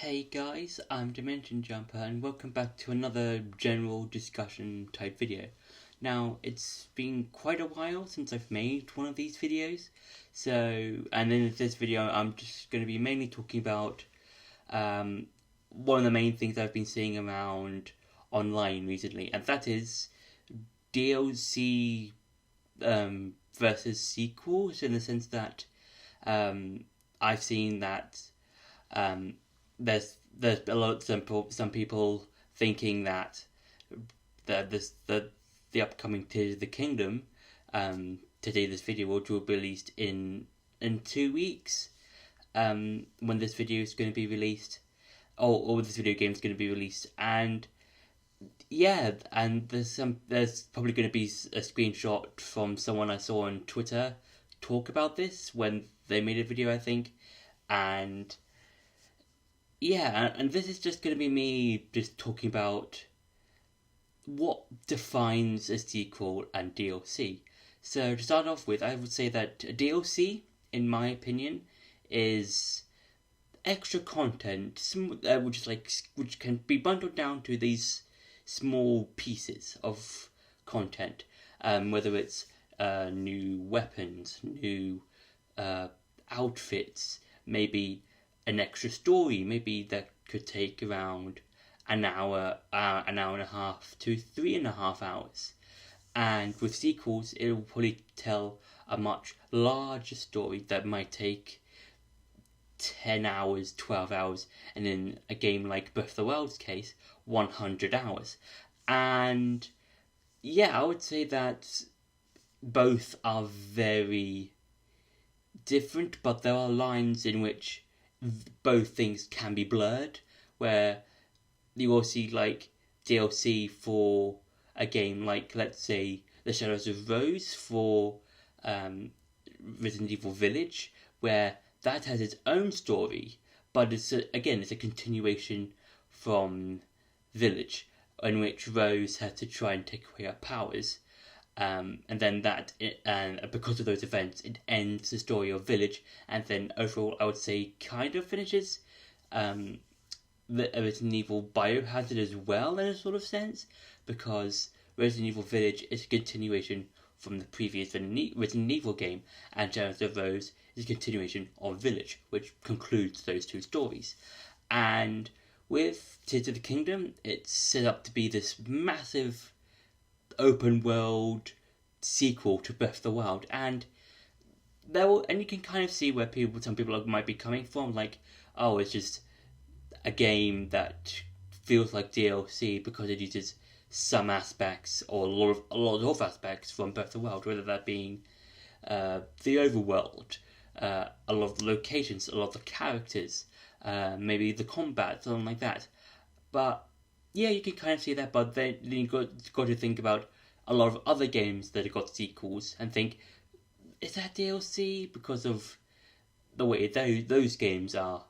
Hey guys, I'm Dimension Jumper and welcome back to another general discussion type video. Now, it's been quite a while since I've made one of these videos, and in this video I'm just going to be mainly talking about one of the main things I've been seeing around online recently, and that is DLC versus sequels, in the sense that I've seen that um, there's a lot of some people thinking that the upcoming Tears of the Kingdom, today this video will be released in 2 weeks, when this video is going to be released, or this video game is going to be released. And yeah, and there's probably going to be a screenshot from someone I saw on Twitter talk about this when they made a video, I think. And yeah, and this is just going to be me just talking about what defines a sequel and DLC. So to start off with, I would say that a DLC, in my opinion, is extra content, which can be bundled down to these small pieces of content, whether it's new weapons, new outfits, maybe an extra story, maybe that could take around an hour and a half to 3.5 hours. And with sequels, it will probably tell a much larger story that might take 10 hours, 12 hours, and in a game like Breath of the Wild's case, 100 hours. And yeah, I would say that both are very different, but there are lines in which both things can be blurred, where you will see like DLC for a game like, let's say, The Shadows of Rose for Resident Evil Village, where that has its own story, but it's a continuation from Village, in which Rose had to try and take away her powers. And then because of those events, it ends the story of Village, and then overall, I would say, kind of finishes the Resident Evil Biohazard as well, in a sort of sense, because Resident Evil Village is a continuation from the previous Resident Evil game, and Shadows of Rose is a continuation of Village, which concludes those two stories. And with Tears of the Kingdom, it's set up to be this massive open world sequel to Breath of the Wild, and you can kind of see where some people might be coming from, like, oh, it's just a game that feels like DLC because it uses some aspects or a lot of aspects from Breath of the Wild, whether that being the overworld, a lot of the locations, a lot of the characters, maybe the combat, something like that. But yeah, you can kind of see that, but then you got to think about a lot of other games that have got sequels and think, is that DLC? Because of the way those games are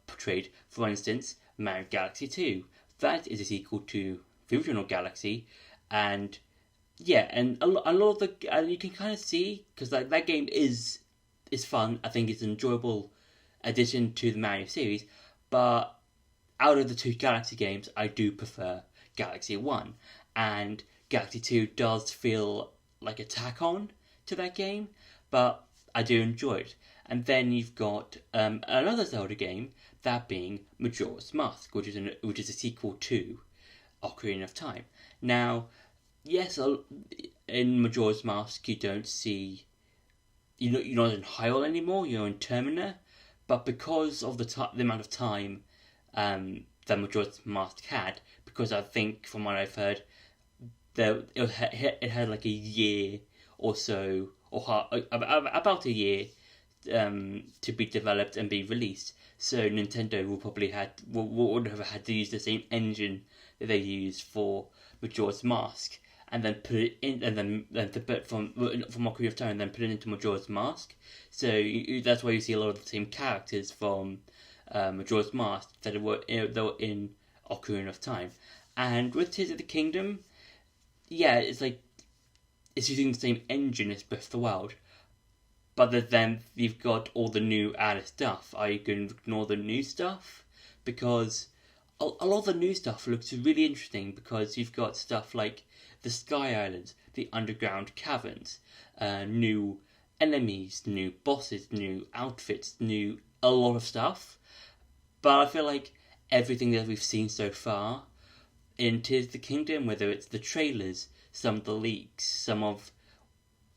portrayed. For instance, Mario Galaxy 2. That is a sequel to the original Galaxy, and yeah, and a lot of you can kind of see, because that game is fun. I think it's an enjoyable addition to the Mario series, but out of the two Galaxy games, I do prefer Galaxy 1. And Galaxy 2 does feel like a tack on to that game, but I do enjoy it. And then you've got another Zelda game, that being Majora's Mask, which is a sequel to Ocarina of Time. Now, yes, in Majora's Mask, you don't see... You're not in Hyrule anymore, you're in Termina, but because of the amount of time that Majora's Mask had, because I think, from what I've heard, it had like a year or so, or about a year to be developed and be released. So Nintendo would have had to use the same engine that they used for Majora's Mask, and then put it in, and then to put from Ocarina of Time, and then put it into Majora's Mask. So that's why you see a lot of the same characters from Majora's Mask that were in Ocarina of Time. And with Tears of the Kingdom, yeah, it's using the same engine as Breath of the Wild, but then you've got all the new added stuff. Are you going to ignore the new stuff? Because a lot of the new stuff looks really interesting, because you've got stuff like the Sky Islands, the underground caverns, new enemies, new bosses, new outfits, a lot of stuff. But I feel like everything that we've seen so far in Tears of the Kingdom, whether it's the trailers, some of the leaks, some of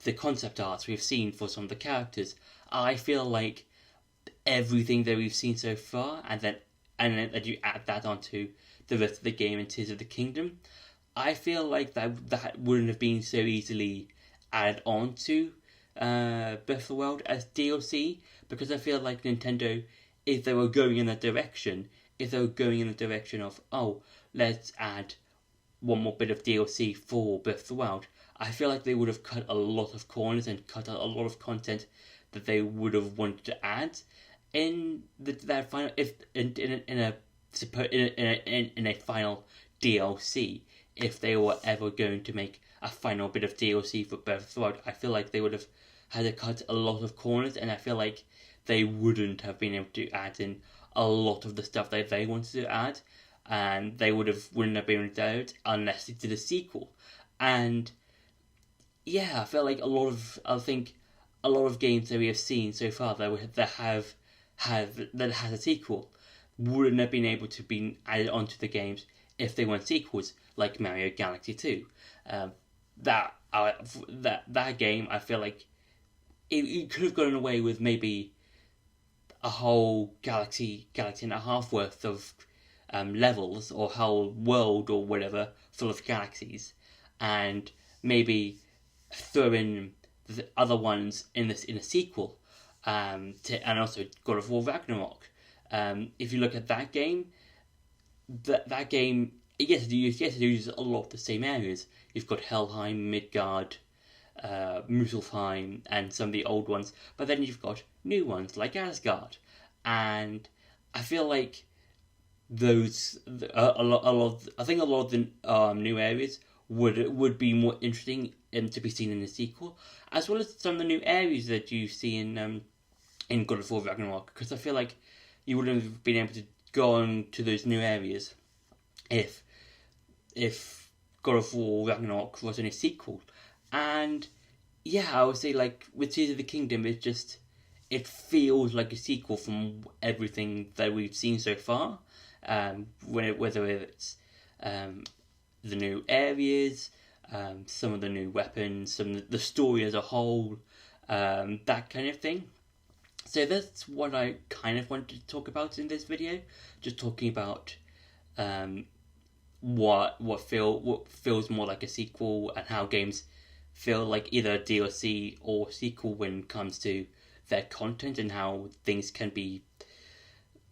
the concept arts we've seen for some of the characters, I feel like everything that we've seen so far, and then you add that onto the rest of the game in Tears of the Kingdom, I feel like that wouldn't have been so easily added on to Breath of the Wild as DLC, because I feel like Nintendo, if they were going in that direction, of, oh, let's add one more bit of DLC for Breath of the Wild, I feel like they would have cut a lot of corners and cut out a lot of content that they would have wanted to add in that final, if in a final DLC, if they were ever going to make a final bit of DLC for Breath of the Wild. I feel like they would have had to cut a lot of corners, and I feel like they wouldn't have been able to add in a lot of the stuff that they wanted to add, and they wouldn't have been able to do it unless they did a sequel. And yeah, I feel like a lot of games that we have seen so far that has a sequel wouldn't have been able to be added onto the games if they weren't sequels, like Mario Galaxy 2. That game, I feel like it could have gotten away with maybe a whole galaxy and a half worth of levels, or whole world or whatever full of galaxies, and maybe throw in the other ones in a sequel, and also God of War Ragnarok. If you look at that game, that game, yes, it uses a lot of the same areas. You've got Helheim, Midgard, Muspelheim, and some of the old ones, but then you've got new ones like Asgard, and I feel like those a lot of the new areas would be more interesting to be seen in the sequel, as well as some of the new areas that you see in God of War Ragnarok, because I feel like you wouldn't have been able to go on to those new areas if God of War Ragnarok was in a sequel. And yeah, I would say, like, with Tears of the Kingdom, it feels like a sequel from everything that we've seen so far. Whether it's the new areas, some of the new weapons, the story as a whole, that kind of thing. So that's what I kind of wanted to talk about in this video. Just talking about what feels more like a sequel, and how games feel like either a DLC or sequel when it comes to their content, and how things can be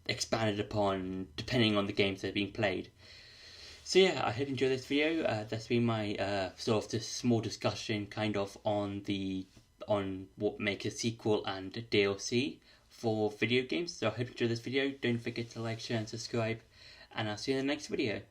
expanded upon depending on the games that are being played. So yeah, I hope you enjoyed this video. That's been my sort of this small discussion kind of on what makes a sequel and a DLC for video games. So I hope you enjoyed this video. Don't forget to like, share and subscribe, and I'll see you in the next video.